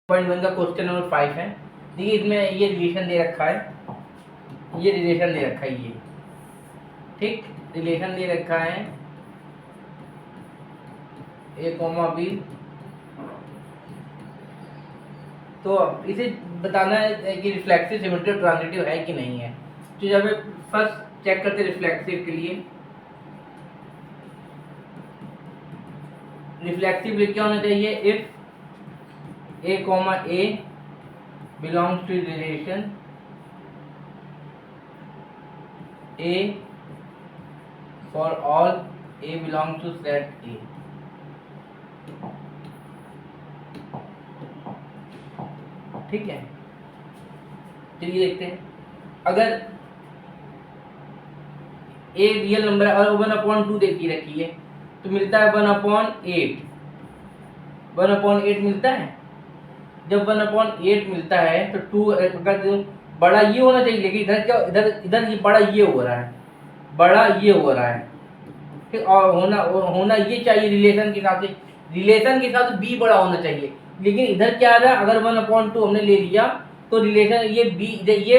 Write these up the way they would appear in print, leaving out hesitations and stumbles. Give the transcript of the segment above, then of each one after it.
1 का question number 5 है। देखिए इसमें ये रिलेशन दे रखा है, ये रिलेशन दे रखा है, ये ठीक रिलेशन दे रखा है ए कॉमा बी। तो इसे बताना है कि रिफ्लेक्सिव सिमेट्री ट्रांजिटिव है कि नहीं है। तो जब फर्स्ट चेक करते रिफ्लेक्सिव के लिए, रिफ्लेक्सिव क्या होना चाहिए, if A comma A belongs to relation A for all A belongs to set A। ठीक है, चलिए देखते हैं। अगर A रियल नंबर है और 1/2 देखी रखी है तो मिलता है 1/8। 1/8 मिलता है। जब 1/8 मिलता है तो 2 अगर बड़ा ये होना चाहिए, लेकिन इधर क्या, इधर इधर ये बड़ा ये हो रहा है, बड़ा ये हो रहा है, ठीक। और होना ये चाहिए रिलेशन के हिसाब से, रिलेशन के हिसाब से बी बड़ा होना चाहिए, लेकिन इधर क्या आ रहा है, अगर 1/2 हमने ले लिया तो रिलेशन ये बी, ये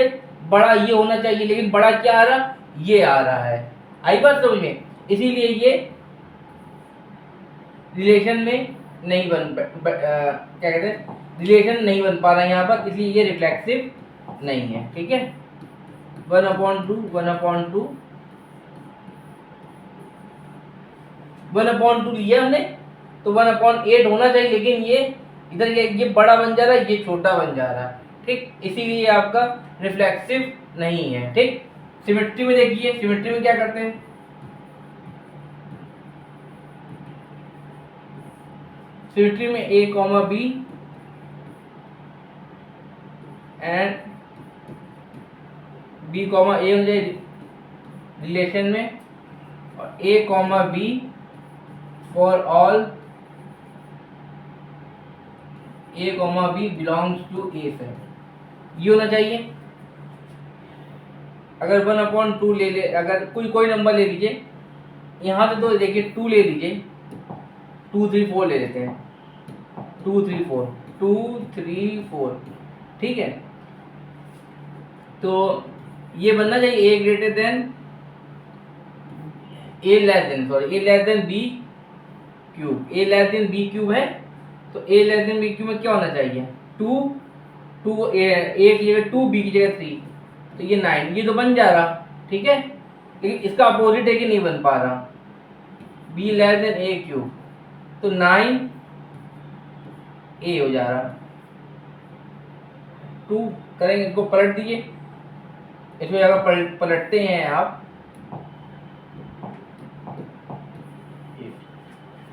बड़ा ये होना चाहिए, लेकिन बड़ा क्या आ रहा, ये आ रहा है। आई बात समझ में? इसीलिए ये रिलेशन में नहीं क्या कहते हैं, रिलेशन नहीं बन पा रहा है यहाँ पर, इसलिए ये रिफ्लेक्सिव नहीं है। ठीक है, 1/2 1/2 लिया हमने तो 1/8 होना चाहिए, लेकिन ये इधर ये बड़ा बन जा रहा है, ये छोटा बन जा रहा है, ठीक। इसीलिए आपका रिफ्लेक्सिव नहीं है। ठीक, सिमेट्री में देखिए, सिमेट्री में क्या करते हैं, सिमेट्री में A comma B and B comma A हो जाए रिलेशन में, और A comma B for all A comma B belongs to a set, ये होना चाहिए। अगर 1/2 ले, अगर कोई नंबर ले लीजिए यहाँ से, तो देखिए 2 ले लीजिए, 2 3 4 ले लेते हैं, 2 3 4 2 3 4, ठीक है। तो ये बनना चाहिए ए ग्रेटर देन ए लेस देन बी क्यूब, ए लेस देन बी क्यूब है, तो ए लेस देन बी क्यूब में क्या होना चाहिए, 2 ए की जगह 2, बी की जगह 3, तो ये 9, ये तो बन जा रहा, ठीक है। लेकिन इसका अपोजिट है कि नहीं बन पा रहा, B less than A cube, तो 9 ए हो जा रहा, 2 करेंगे, इसको पलट दीजिए, इसमें अगर पलटते हैं आप,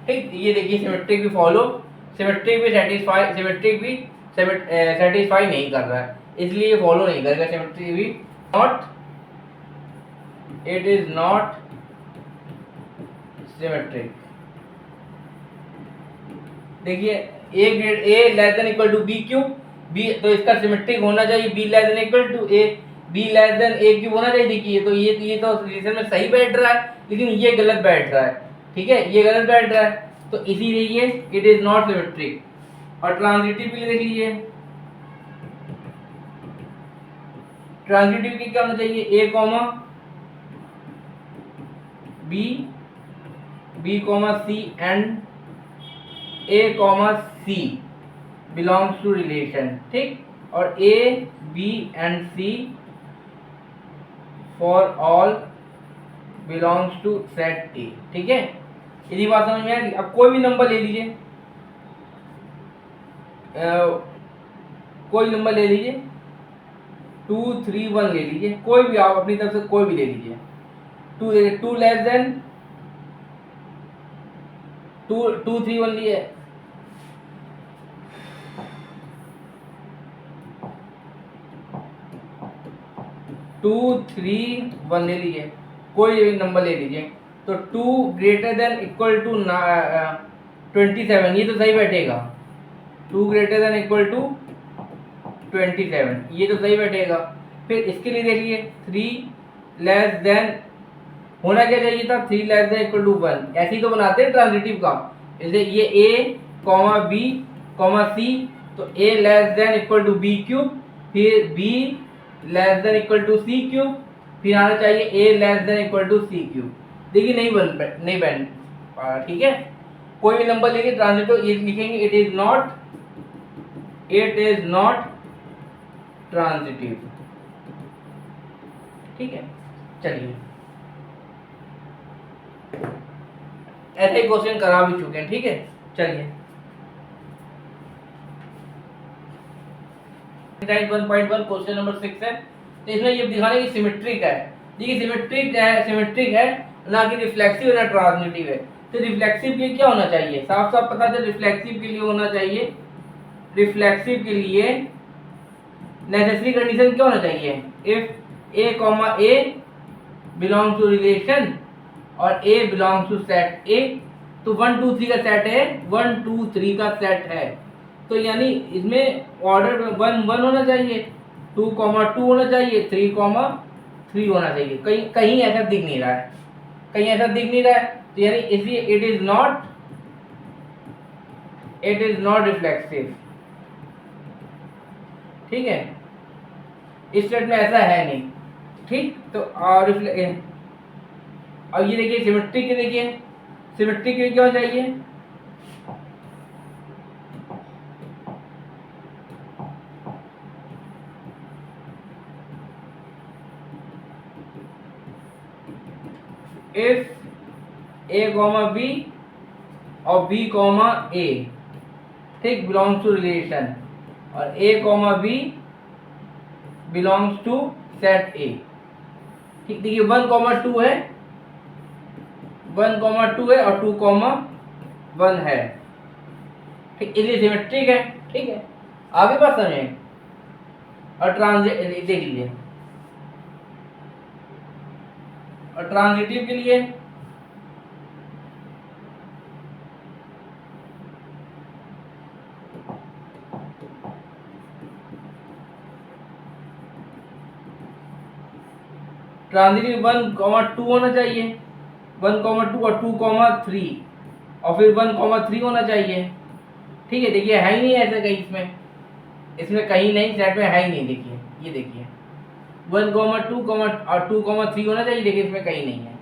ठीक, ये देखिए सिमेट्रिक भी फॉलो, सिमेट्रिक भी सेटिस्फाई नहीं कर रहा है, इसलिए ये फॉलो नहीं करेगा सिमेट्रिक भी, इट इज नॉट सिमेट्रिक। देखिए A less than equal to B cube, B तो इसका सिमेट्रिक होना चाहिए, B less than equal to A, B less than A cube होना चाहिए। देखिए तो ये तो रिलेशन में सही बैठ रहा है, लेकिन ये गलत बैठ रहा है, ठीक है, ये गलत बैठ रहा है, तो इसीलिए ये इट इज नॉट सिमेट्रिक। और ट्रांजिटिव के लिए देख लीजिए, ट्रांजिटिव की क्या होना चाहिए, A comma B comma C and A comma C belongs to relation, ठीक, और A B and C for all belongs to set A, ठीक है। यदि बात समझ में आ गई, अब कोई भी नंबर ले लीजिए, कोई नंबर ले लीजिए, 2 3 1 ले लीजिए, कोई भी आप अपनी तरफ से कोई भी ले लीजिए, 2 लेस देन 2 3 1 लिए, 2 3 1 ले लीजिए, कोई नंबर ले लीजिए, तो 2 ग्रेटर देन इक्वल टू 27, ये तो सही बैठेगा, 2 ग्रेटर देन इक्वल टू 27, ये तो सही बैठेगा। फिर इसके लिए देखिए 3 लेस देन होना क्या चाहिए था, 3 लेस देन इक्वल टू 1, ऐसे ही तो बनाते हैं ट्रांजिटिव का। जैसे ये A comma B comma C तो a less than equal to B cube, फिर b less than equal to C cube, फिर आना चाहिए a less than equal to C cube. देखिए नहीं बन पा, ठीक है। कोई भी नंबर लेंगे ट्रांजिटिव लिखेंगे, इट इज नॉट ट्रांजिटिव, ठीक है। चलिए ऐसे ही क्वेश्चन करा भी चुके हैं, ठीक है। चलिए 1.1 क्वेश्चन नंबर 6 है। तो इसमें ये दिखाने की सिमेट्रिक है, देखिए सिमेट्रिक है ना कि रिफ्लेक्सिव ना ट्रांजिटिव है। तो रिफ्लेक्सिव के लिए क्या होना चाहिए, साफ साफ पता चल रिफ्लेक्सिव के लिए होना चाहिए, रिफ्लेक्सिव के लिए नेसेसरी कंडीशन क्या होना चाहिए, if a comma a belongs to relation और a belongs to set a, तो 1 2 3 का सेट है, 1 2 3 का सेट है। तो यानी इसमें ऑर्डर 1 1 होना चाहिए, 2 2 होना चाहिए, 3 3 होना चाहिए। कहीं कहीं ऐसा दिख नहीं रहा है, कहीं ऐसा दिख नहीं रहा है। तो यानी इसलिए इट इज नॉट रिफ्लेक्सिव, ठीक है। इस सेट में ऐसा है नहीं, ठीक। तो और ये देखिए सिमेट्रिक के, देखिए सिमेट्रिक के क्या हो चाहिए, इफ a कॉमा b और b कॉमा a, ठीक, बिलोंग्स टू रिलेशन और a comma b belongs to set a, ठीक। देखिए 1 2 है, 1 2 है और 2 1 है, ठीक, इसलिए सिमेट्रिक है, ठीक है। आगे बात समझें। और देख लीजिए, और ट्रांजिटिव के लिए ट्रांजिटिव 1 2 होना चाहिए, 1 2 और 2 3 और फिर 1 3 होना चाहिए, ठीक है। देखिए है ही नहीं ऐसा कहीं, इसमें कहीं नहीं, सेट में है ही नहीं। देखिए ये देखिए 1 2 और 2 3 होना चाहिए, देखिए इसमें कहीं नहीं है।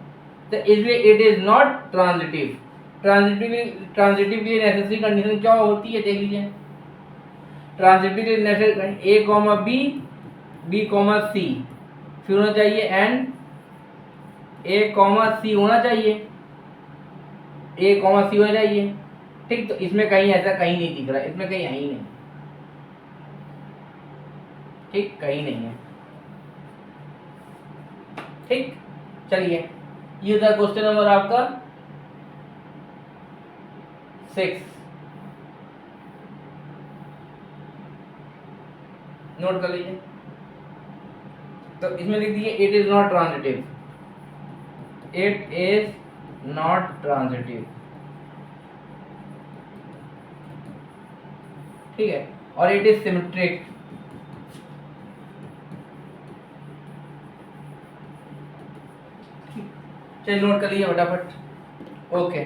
तो इसलिए it is not transitive. Transitive के लिए नेसेसरी कंडीशन क्या होती है, देख लीजिए। ट्रांजिटिव के लिए a comma b comma c, फिर होना चाहिए एंड a कॉमा c होना चाहिए, a कॉमा c होना चाहिए, ठीक। तो इसमें कहीं ऐसा कहीं नहीं दिख रहा, इसमें कहीं है ही नहीं, ठीक, कहीं नहीं है, ठीक। चलिए ये था क्वेश्चन नंबर आपका 6, नोट कर लीजिए। तो इसमें लिख दीजिए it is not transitive, it is not transitive, ठीक है। और इट इज सिमेट्रिक, चलिए नोट कर लीजिए फटाफट। ओके।